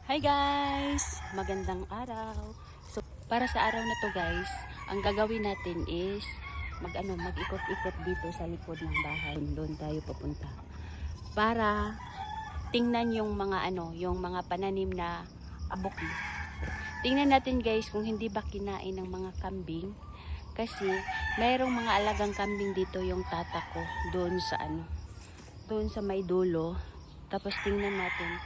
Hi guys! Magandang araw. So, para sa araw na to guys, ang gagawin natin is mag-ikot-ikot dito sa likod ng bahay. Doon tayo papunta. Para tingnan yung mga pananim na abuki. Tingnan natin guys kung hindi ba kinain ng mga kambing. Kasi mayroong mga alagang kambing dito yung tata ko doon sa may dulo. Tapos tingnan natin.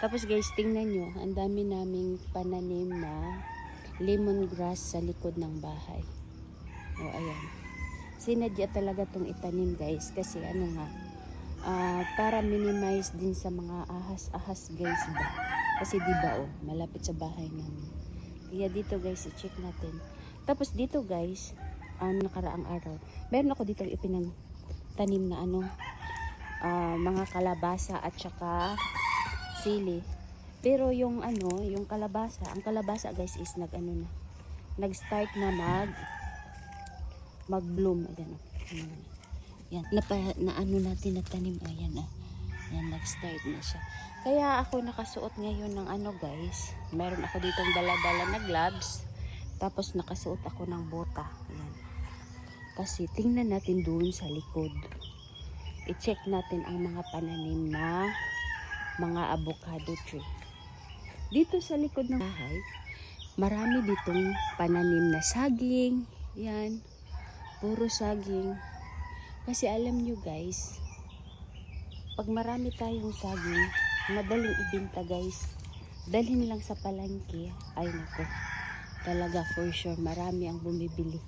Tapos guys, tingnan nyo, ang dami naming pananim na lemongrass sa likod ng bahay. O, ayan. Sinadya talaga tong itanim guys, kasi para minimize din sa mga ahas-ahas guys ba. Kasi diba malapit sa bahay namin. Kaya dito guys, i-check natin. Tapos dito guys, nakaraang araw, meron ako dito ipinagtanim na mga kalabasa at saka sili. Pero yung yung kalabasa, ang kalabasa guys is nag-start na mag-bloom. Ayan. Yan. Natin natanim. Ayan Yan, nag-start na siya. Kaya ako nakasuot ngayon ng guys. Meron ako ditong dala-dala na gloves. Tapos nakasuot ako ng bota. Ayan. Kasi tingnan natin doon sa likod. I-check natin ang mga pananim na mga avocado tree. Dito sa likod ng bahay, marami ditong pananim na saging. Yan. Puro saging. Kasi alam nyo guys, pag marami tayong saging, madaling ibenta guys. Dalhin lang sa palengke. Ay nako. Talaga for sure, marami ang bumibili.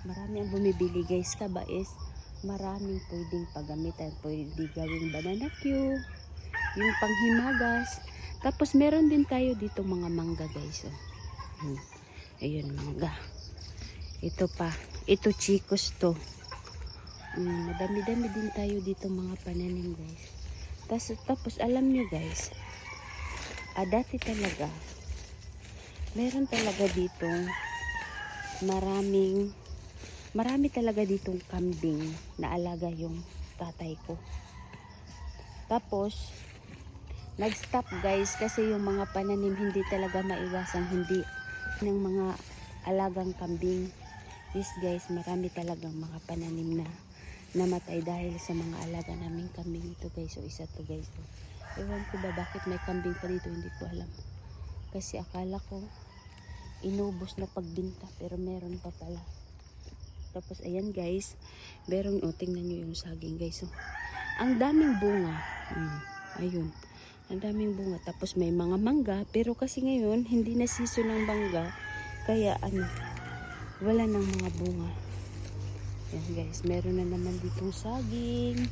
Marami ang bumibili guys. Kaba is, maraming pwedeng paggamitan. Pwede gawing banana cue, yung panghimagas. Tapos meron din tayo dito mga mangga guys. Ayun, mangga. Ito pa. Ito chicos to. Madami-dami din tayo dito mga pananim guys. Tapos alam nyo guys, dati talaga, meron talaga dito marami talaga ditong kambing na alaga yung tatay ko. Tapos nag-stop guys kasi yung mga pananim hindi talaga maiwasan hindi ng mga alagang kambing. Yes guys, marami talagang mga pananim na namatay dahil sa mga alaga naming kambing. Ito guys, isa to guys. Ewan ko ba bakit may kambing pa dito, hindi ko alam. Kasi akala ko inubos na pagbinta, pero meron pa pala. Tapos ayan guys, tingnan nyo yung saging guys. Ang daming bunga. Ayun. Ang daming bunga. Tapos may mga mangga. Pero kasi ngayon, hindi na season ng mangga. Kaya wala nang mga bunga. Yan guys. Meron na naman ditong saging.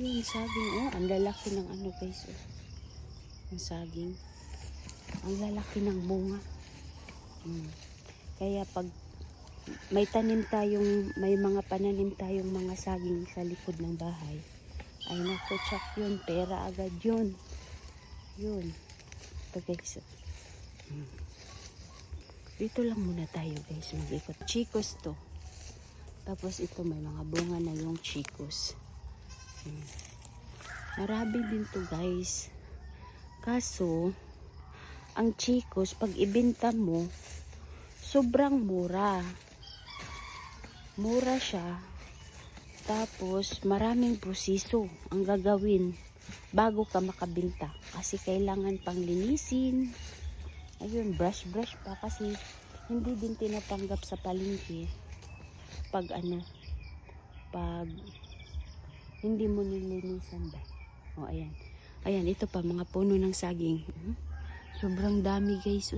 Yung saging. Ang lalaki ng guys. Ang saging. Ang lalaki ng bunga. Kaya pag may mga pananim tayong mga saging sa likod ng bahay, ay naku, tsak yun. Pera agad yun. Yun. Ito guys. Dito lang muna tayo guys. Mag-ikot. Chicos to. Tapos ito may mga bunga na yung chicos. Marami din to guys. Kaso, ang chicos, pag ibenta mo, sobrang mura. Mura siya. Tapos, maraming proseso ang gagawin bago ka makabinta. Kasi kailangan pang linisin. Ayun, brush pa. Kasi hindi din tinatanggap sa palengke pag hindi mo nilinisan ba. Ayan. Ayan, ito pa, mga puno ng saging. Sobrang dami guys.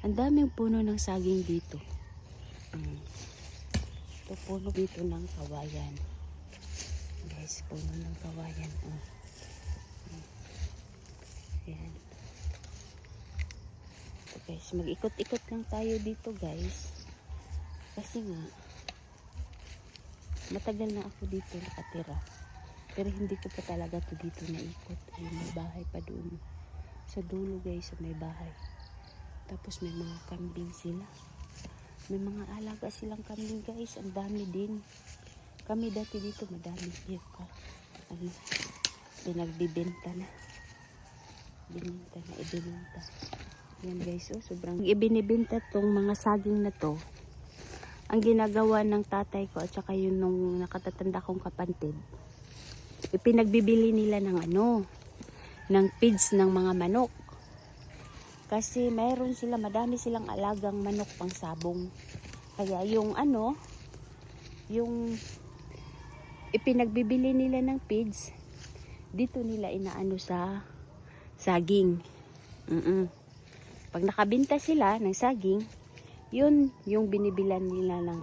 Ang daming puno ng saging dito. Ito puno dito ng kawayan. Guys, puno ng kawayan. Ayan. So guys, mag-ikot-ikot lang tayo dito guys. Kasi nga, matagal na ako dito nakatira. Pero hindi ko pa talaga to dito naikot. Ayun, may bahay pa doon. Sa dulo guys, may bahay. Tapos may mga kambing sila. May mga alaga silang kambing guys. Ang dami din. Kami dati dito madami. Pinagbibenta na. Bininta na, ibininta. Yan guys, oh, sobrang ibinibinta tong mga saging na to. Ang ginagawa ng tatay ko at saka yun nung nakatatanda kong kapantid, ipinagbibili nila ng ng feeds ng mga manok. Kasi mayroon sila, madami silang alagang manok pang sabong. Kaya yung yung ipinagbibili nila ng feeds, dito nila inaano sa saging. Pag nakabinta sila ng saging, yun yung binibilan nila ng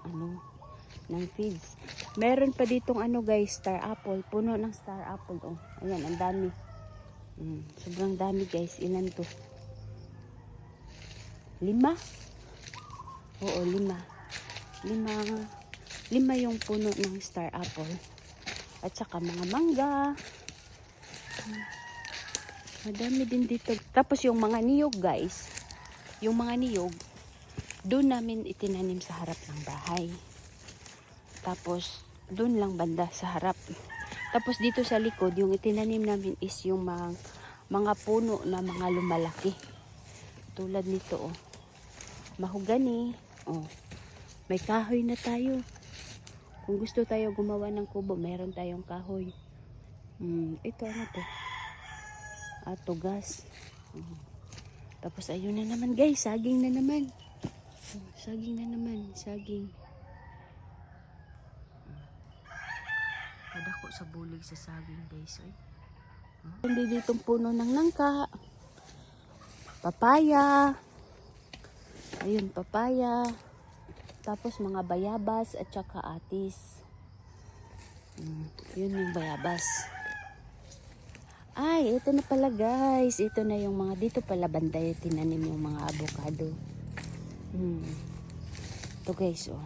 ng feeds. Meron pa ditong guys, star apple, puno ng star apple. Oh, ayan, ang dami. Sobrang dami guys. Ilan to? 5? Oo, 5. 5 yung puno ng star apple. At saka mga mangga. Madami din dito. Tapos yung mga niyog guys, yung mga niyog, doon namin itinanim sa harap ng bahay. Tapos doon lang banda sa harap. Tapos dito sa likod, yung itinanim namin is yung mga puno na mga lumalaki. Tulad nito, oh. Mahogani. Oh. May kahoy na tayo. Kung gusto tayo gumawa ng kubo, meron tayong kahoy. Ito to? Tugas. Tapos ayun na naman guys, saging na naman. Saging na naman, saging. Kadako sa bulig sa saging guys. Hindi ditong puno ng nangka. Papaya. Ayun, papaya. Tapos mga bayabas at saka atis. Yun yung bayabas. Ay, ito na pala guys. Ito na yung mga, dito pala banday tinanim yung mga avocado. Ito guys, oh.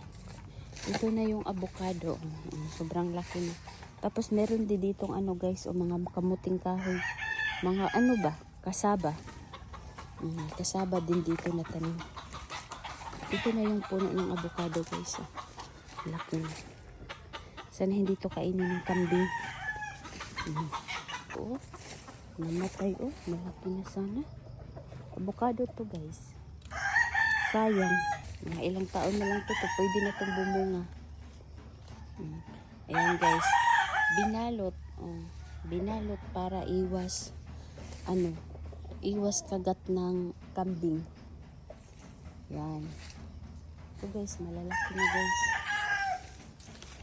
Ito na yung avocado. Sobrang laki na. Tapos meron din ditong guys, mga kamuting kahoy. Mga kasaba. Kasaba din dito na tanim. Ito na yung puno ng avocado guys. Oh. Laki na. Sana hindi to kainin ng kambing. Oh, namatay oh. Malaki na sana. Avocado to guys. Sayang. Mga ilang taon na lang to. Pwede na itong bumunga. Ayan guys. Binalot. Binalot para iwas kagat ng kambing. Yan. Ito guys, malalaki na guys.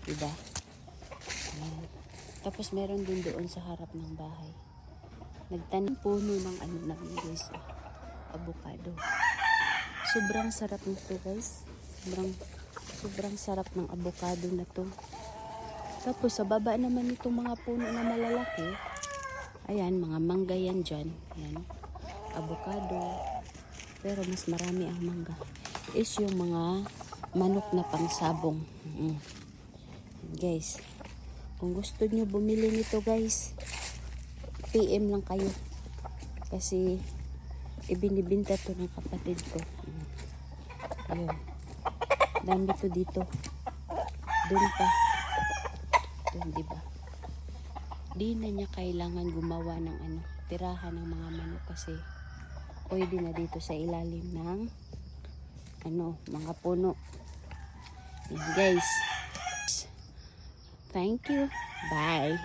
Diba? Ayan. Tapos meron din doon sa harap ng bahay. Nagtanim puno ng namin guys. Avocado. Sobrang sarap nito guys. Sobrang sarap ng avocado na to. Tapos sa baba naman itong mga puno na malalaki. Ayan, mga mangga yan dyan. Ayan. Avocado. Pero mas marami ang mangga. Is yung mga manok na pangsabong. Guys, kung gusto nyo bumili nito guys, PM lang kayo. Kasi ibinibinta to ng kapatid ko. Ayun. Dami to dito. Doon pa. Doon, diba? Di na niya kailangan gumawa ng tirahan ng mga manok kasi pwede na dito sa ilalim ng mga puno. Yan guys. Thank you. Bye.